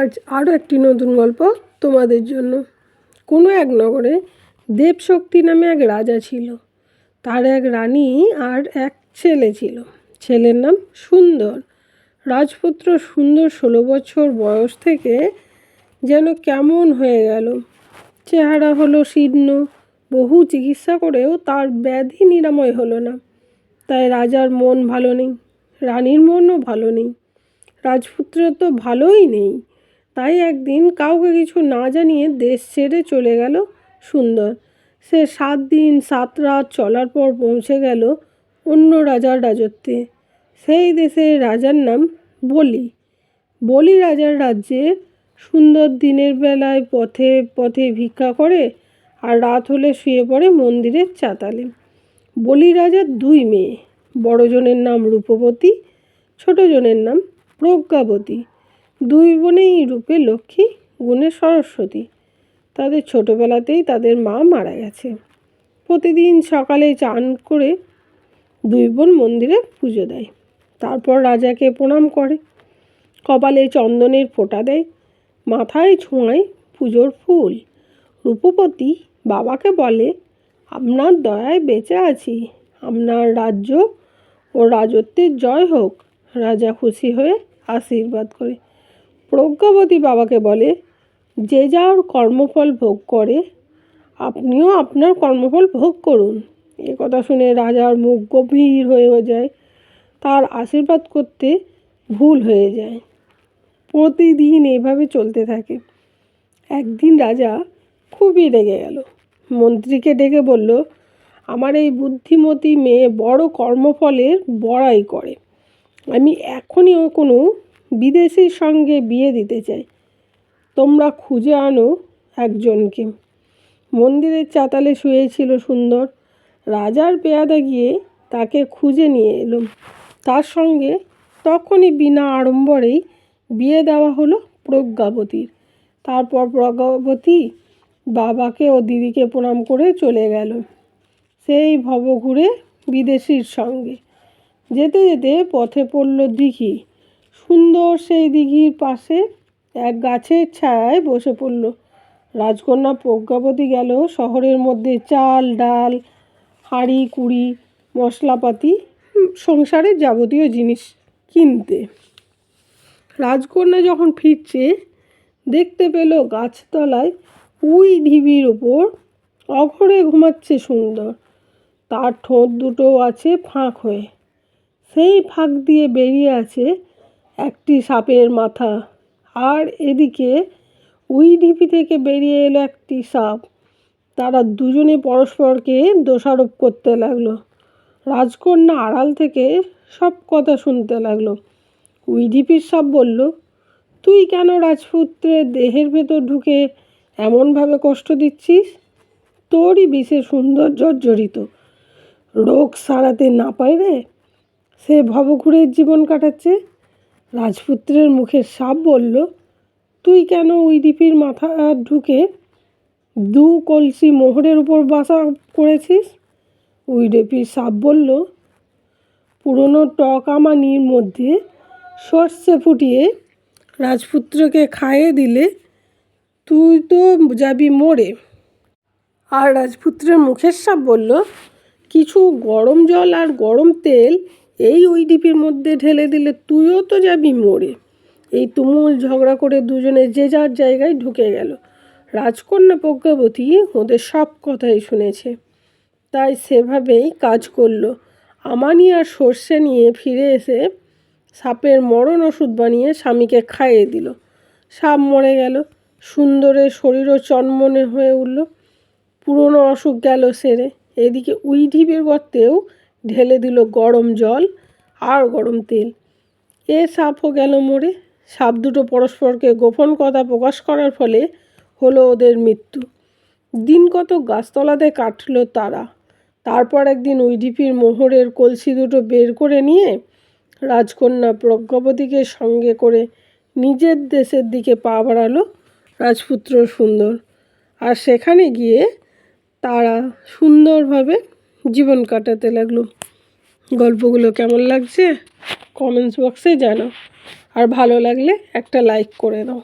আজ আরও একটি নতুন গল্প তোমাদের জন্য। কোনো এক নগরে দেবশক্তি নামে এক রাজা ছিল। তার এক রানী আর এক ছেলে ছিল। ছেলের নাম সুন্দর। রাজপুত্র সুন্দর 16 বছর বয়স থেকে যেন কেমন হয়ে গেল। চেহারা হলো শীর্ণ, বহু চিকিৎসা করেও তার ব্যাধি নিরাময় হলো না। তাই রাজার মন ভালো নেই, রানীর মনও ভালো নেই, রাজপুত্রের তো ভালোই নেই। তাই একদিন কাউকে কিছু না জানিয়ে দেশ ছেড়ে চলে গেল সুন্দর। সে 7 দিন 7 রাত চলার পর পৌঁছে গেল অন্য রাজার রাজত্বে। সেই দেশের রাজার নাম বলি। বলি রাজার রাজ্যে সুন্দর দিনের বেলায় পথে পথে ভিক্ষা করে আর রাত হলে শুয়ে পড়ে মন্দিরের চাতালে। বলি রাজার 2 মেয়ে, বড়জনের নাম রূপবতী, ছোটজনের নাম প্রজ্ঞাবতী। 2 বোনেই রূপে লক্ষ্মী, গুণে সরস্বতী। তাদের ছোটোবেলাতেই তাদের মা মারা গেছে। প্রতিদিন সকালে চান করে 2 বোন মন্দিরে পুজো দেয়, তারপর রাজাকে প্রণাম করে, কপালে চন্দনের ফোঁটা দেয়, মাথায় ছোঁয়ায় পুজোর ফুল। রূপবতী বাবাকে বলে, আপনার দয়ায় বেঁচে আছি, আপনার রাজ্য ও রাজত্বের জয় হোক। রাজা খুশি হয়ে আশীর্বাদ করে। প্রজ্ঞাবতী বাবাকে বলে, যে যার কর্মফল ভোগ করে, আপনিও আপনার কর্মফল ভোগ করুন। এ কথা শুনে রাজার মুখ গম্ভীর হয়ে যায়, তার আশীর্বাদ করতে ভুল হয়ে যায়। প্রতিদিন এভাবে চলতে থাকে। একদিন রাজা খুবই রেগে গেল। মন্ত্রীকে ডেকে বলল, আমার এই বুদ্ধিমতী মেয়ে বড় কর্মফলের বড়াই করে। আমি এখনই কোনো বিদেশির সঙ্গে বিয়ে দিতে চাই। তোমরা খুঁজে আনো একজনকে। মন্দিরের চাতালে শুয়েছিল সুন্দর। রাজার পেয়াদা গিয়ে তাকে খুঁজে নিয়ে এলো। তার সঙ্গে তখনই বিনা আড়ম্বরেই বিয়ে দেওয়া হলো প্রজ্ঞাবতীর। তারপর প্রজ্ঞাবতী বাবাকে ও দিদিকে প্রণাম করে চলে গেল সেই ভবঘুরে বিদেশির সঙ্গে। যেতে যেতে পথে পড়ল দিঘি। সুন্দর সেই দিঘির পাশে এক গাছের ছায়ায় বসে পড়ল। রাজকন্যা প্রজ্ঞাবতী গেল শহরের মধ্যে চাল ডাল, হাঁড়ি কুড়ি, মশলাপাতি, সংসারের যাবতীয় জিনিস কিনতে। রাজকন্যা যখন ফিরছে, দেখতে পেল গাছতলায় উই ঢিবির ওপর অঘরে ঘুমাচ্ছে সুন্দর। তার ঠোঁট দুটো আছে ফাঁক হয়ে, সেই ফাঁক দিয়ে বেরিয়ে আছে একটি সাপের মাথা। আর এদিকে উই ঢিপি থেকে বেরিয়ে এলো একটি সাপ। তারা দুজনে পরস্পরকে দোষারোপ করতে লাগলো। রাজকন্যা আড়াল থেকে সব কথা শুনতে লাগলো। উই ঢিপির সাপ বলল, তুই কেন রাজপুত্রের দেহের ভেতর ঢুকে এমনভাবে কষ্ট দিচ্ছিস? তোরই বিষে সুন্দর জর্জরিত, রোগ সারাতে না পারে সে ভবঘুরের জীবন কাটাচ্ছে। রাজপুত্রের মুখের সাপ বলল, তুই কেন উই ঢিপির মাথা ঢুকে 2 কলসি মোহরের উপর বাসা করেছিস? উই ঢিপির সাপ বলল, পুরনো টক আমানির মধ্যে সর্ষে ফুটিয়ে রাজপুত্রকে খাইয়ে দিলে তুই তো যাবি মরে। আর রাজপুত্রের মুখের সাপ বলল, কিছু গরম জল আর গরম তেল এই উই ঢিপির মধ্যে ঢেলে দিলে তুইও তো যাবি মরে। এই তুমুল ঝগড়া করে দুজনে যে যার জায়গায় ঢুকে গেল। রাজকন্যা প্রজ্ঞাবতী ওদের সব কথাই শুনেছে, তাই সেভাবেই কাজ করলো। আমানি আর সর্ষে নিয়ে ফিরে এসে সাপের মরণ ওষুধ বানিয়ে স্বামীকে খাইয়ে দিল। সাপ মরে গেল। সুন্দরের শরীরও চনমনে হয়ে উঠল, পুরনো অসুখ গেল সেরে। এদিকে উই ঢিপির গর্তেও ঢেলে দিল গরম জল আর গরম তেল। সাপও গেল মরে। সাপ দুটো পরস্পরকে গোপন কথা প্রকাশ করার ফলে হলো ওদের মৃত্যু। দিন কত গাছতলাতে কাটল তারা। তারপর একদিন উই ঢিপির মোহরের কলসি দুটো বের করে নিয়ে রাজকন্যা প্রজ্ঞাবতীকে সঙ্গে করে নিজের দেশের দিকে পা বাড়ালো রাজপুত্র সুন্দর। আর সেখানে গিয়ে তারা সুন্দরভাবে জীবন কাটাতে লাগলো। গল্পগুলো কেমন লাগছে কমেন্টস বক্সে জানাও, আর ভালো লাগলে একটা লাইক করে দাও।